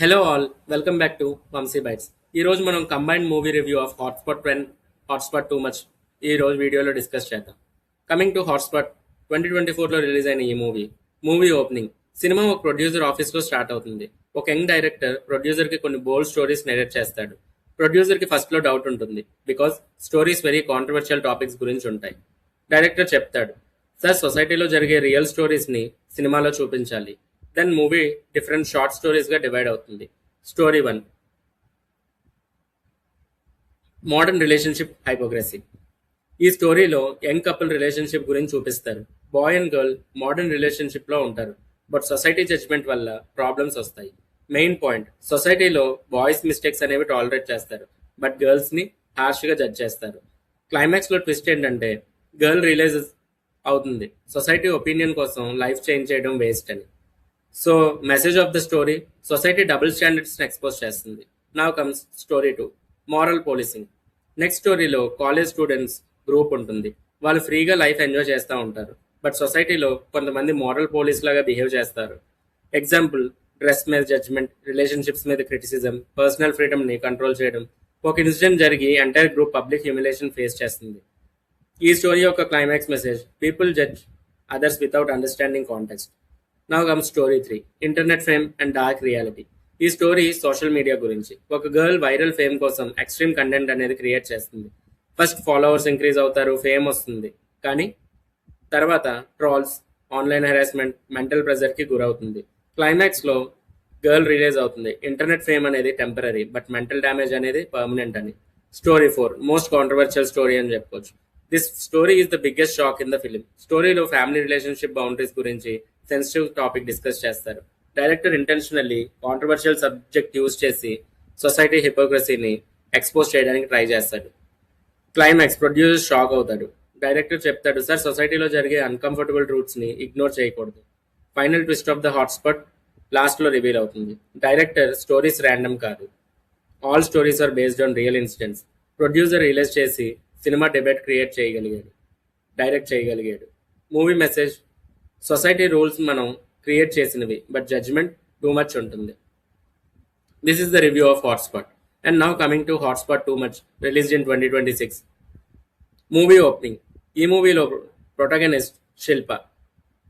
Hello all, welcome back to Vamsi Bytes. ఈ రోజు మనం combined movie review of Hotspot and Hotspot two much ఈ రోజు వీడియోలో డిస్కస్ చేద్దాం. కమింగ్ టు హాట్స్పాట్ 2024లో రిలీజ్ అయిన ఈ మూవీ ఓపెనింగ్ సినిమా ఒక ప్రొడ్యూసర్ ఆఫీస్లో స్టార్ట్ అవుతుంది. ఒక యంగ్ డైరెక్టర్ ప్రొడ్యూసర్కి కొన్ని బోల్డ్ స్టోరీస్ నెరేట్ చేస్తాడు. ప్రొడ్యూసర్కి ఫస్ట్లో డౌట్ ఉంటుంది, because stories very controversial topics గురించి ఉంటాయి. డైరెక్టర్ చెప్తాడు, సార్ సొసైటీలో జరిగే రియల్ స్టోరీస్ని సినిమాలో చూపించాలి. దెన్ మూవీ డిఫరెంట్ షార్ట్ స్టోరీస్గా డివైడ్ అవుతుంది. Story 1, modern relationship hypocrisy. ఈ స్టోరీలో యంగ్ కపుల్ రిలేషన్షిప్ గురించి చూపిస్తారు. బాయ్ అండ్ గర్ల్ మోడర్న్ రిలేషన్షిప్లో ఉంటారు, బట్ సొసైటీ జడ్జ్మెంట్ వల్ల ప్రాబ్లమ్స్ వస్తాయి. మెయిన్ పాయింట్, సొసైటీలో బాయ్స్ మిస్టేక్స్ అనేవి టాలరేట్ చేస్తారు, బట్ గర్ల్స్ని హార్ష్గా జడ్జ్ చేస్తారు. క్లైమాక్స్లో ట్విస్ట్ ఏంటంటే గర్ల్ రియలైజ్ అవుతుంది సొసైటీ ఒపీనియన్ కోసం లైఫ్ చేంజ్ చేయడం వేస్ట్ అని. So message of the story, society double స్టాండర్డ్స్ని ఎక్స్పోజ్ చేస్తుంది. Now comes story 2, moral policing. Next స్టోరీలో కాలేజ్ స్టూడెంట్స్ గ్రూప్ ఉంటుంది. వాళ్ళు ఫ్రీగా లైఫ్ ఎంజాయ్ చేస్తూ ఉంటారు, బట్ సొసైటీలో కొంతమంది మారల్ పోలీస్ లాగా బిహేవ్ చేస్తారు. ఎగ్జాంపుల్, డ్రెస్ మీద జడ్జ్మెంట్, రిలేషన్షిప్స్ మీద క్రిటిసిజం, పర్సనల్ ఫ్రీడమ్ని కంట్రోల్ చేయడం. ఒక ఇన్సిడెంట్ జరిగి entire group public humiliation face చేస్తుంది. ఈ స్టోరీ యొక్క climax message, people judge others without understanding context. Now comes story 3, internet fame and dark reality. ఈ స్టోరీ సోషల్ మీడియా గురించి. ఒక గర్ల్ వైరల్ ఫేమ్ కోసం ఎక్స్ట్రీమ్ కంటెంట్ అనేది create చేస్తుంది. First followers increase అవుతారు, ఫేమ్ వస్తుంది, కానీ తర్వాత ట్రాల్స్, ఆన్లైన్ హెరాస్మెంట్, మెంటల్ ప్రెజర్కి గురవుతుంది. క్లైమాక్స్లో గర్ల్ రిలీజ్ అవుతుంది, ఇంటర్నెట్ ఫేమ్ అనేది టెంపరీ, బట్ మెంటల్ డ్యామేజ్ అనేది పర్మనెంట్ అని. స్టోరీ 4, మోస్ట్ కాంట్రవర్షియల్ స్టోరీ అని చెప్పుకోవచ్చు. This story is the biggest shock in the film. స్టోరీలో ఫ్యామిలీ రిలేషన్షిప్ బౌండరీస్ గురించి సెన్సిటివ్ టాపిక్ డిస్కస్ చేస్తారు. Director intentionally controversial subject use చేసి society హిపోక్రసీని expose చేయడానికి try చేస్తాడు. క్లైమాక్స్, ప్రొడ్యూసర్ షాక్ అవుతాడు. డైరెక్టర్ చెప్తాడు, సార్ సొసైటీలో జరిగే అన్కంఫర్టబుల్ ట్రూత్స్ని ఇగ్నోర్ చేయకూడదు. Final twist of the Hotspot లాస్ట్లో రివీల్ అవుతుంది. డైరెక్టర్, స్టోరీస్ ర్యాండమ్ కాదు, all stories are based on real incidents. Producer realize చేసి సినిమా డిబేట్ క్రియేట్ చేయగలిగాడు, డైరెక్ట్ చేయగలిగాడు. మూవీ మెసేజ్, సొసైటీ రూల్స్ మనం క్రియేట్ చేసినవి, బట్ జడ్జ్మెంట్ టూ మచ్ ఉంటుంది. This is the review of Hotspot. And now coming to Hotspot two much, released in 2026. Movie opening. ఈ మూవీలో protagonist Shilpa,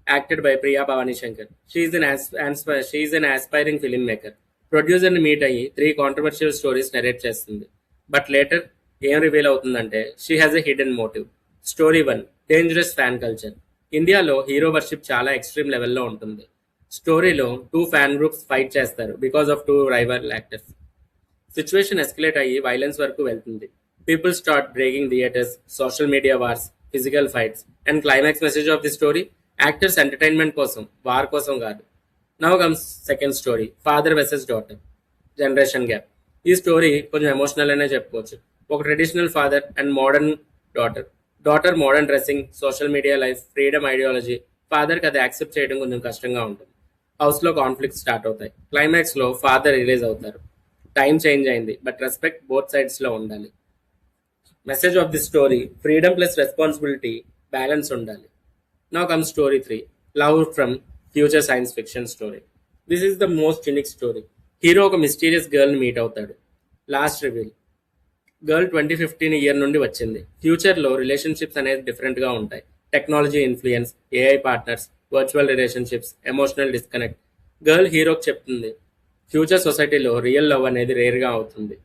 acted by Priya Bhavani Shankar. She an aspiring film maker. ప్రొడ్యూసర్ని meet అయ్యి 3 controversial stories narrate చేస్తుంది, but later ఏం reveal అవుతుందంటే she has a hidden motive. Story 1, dangerous fan culture. ఇండియాలో hero worship చాలా extreme లెవెల్లో ఉంటుంది. స్టోరీలో 2 ఫ్యాన్ గ్రూప్స్ ఫైట్ చేస్తారు because of 2 rival actors. Situation escalate అయ్యి వైలెన్స్ వరకు వెళ్తుంది. People start breaking theatres, social media wars, physical fights. And climax message of the story, actors entertainment కోసం, వార్ కోసం కాదు. Now comes second story, father versus daughter, generation gap. ఈ story కొంచెం emotional అనే చెప్పుకోవచ్చు. ఒక traditional father and modern daughter. Daughter modern dressing, social media life, freedom ideology. ఫాదర్కి అది యాక్సెప్ట్ చేయడం కొంచెం కష్టంగా ఉంటుంది. హౌస్లో కాన్ఫ్లిక్ట్ స్టార్ట్ అవుతాయి. క్లైమాక్స్లో ఫాదర్ రిలీజ్ అవుతారు. టైం చేంజ్ అయింది, బట్ రెస్పెక్ట్ బోత్ సైడ్స్లో ఉండాలి. Message of the story, freedom plus responsibility, balance ఉండాలి. Now come story 3, love from future science fiction story. This is the most unique story. Hero ఒక mysterious గర్ల్ని meet అవుతాడు. Last reveal, girl 2015 year నుండి వచ్చింది. ఫ్యూచర్లో relationships అనేది డిఫరెంట్గా ఉంటాయి. Technology influence, AI partners, virtual relationships, emotional disconnect. Girl హీరోకి చెప్తుంది ఫ్యూచర్ సొసైటీలో రియల్ లవ్ అనేది రేర్గా అవుతుంది.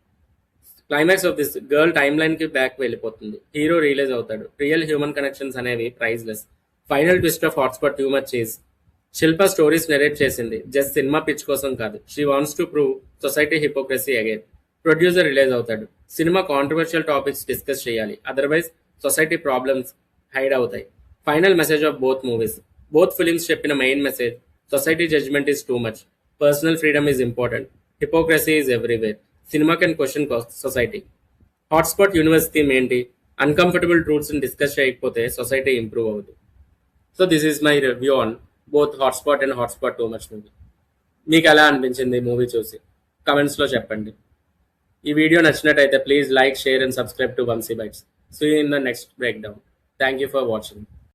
Climax of this, girl time లైన్కి బ్యాక్ వెళ్ళిపోతుంది. హీరో రియలైజ్ అవుతాడు రియల్ హ్యూమన్ కనెక్షన్స్ అనేవి priceless. Final twist of hotspot too much is, Shilpa stories narrate చేసింది జస్ట్ సినిమా పిచ్ కోసం కాదు. She wants to prove society hypocrisy again. Producer release అవుతాడు, cinema controversial topics discuss చేయాలి, otherwise society problems hide అవుతాయి. Final message of both movies, both films చెప్పిన main message, society judgement is too much, personal freedom is important, hypocrisy is everywhere. Cinema can question society. Hotspot universe theme ఏంటి? Uncomfortable ట్రూత్స్ని discuss చేయకపోతే society improve అవ్వదు. So this is my review on both hotspot and Hotspot too much movie. మీకు ఎలా అనిపించింది movie చూసి కమెంట్స్లో చెప్పండి. ఈ వీడియో నచ్చినట్టయితే please like, share and subscribe to Vamsi Bytes. See you in the next breakdown. Thank you for watching.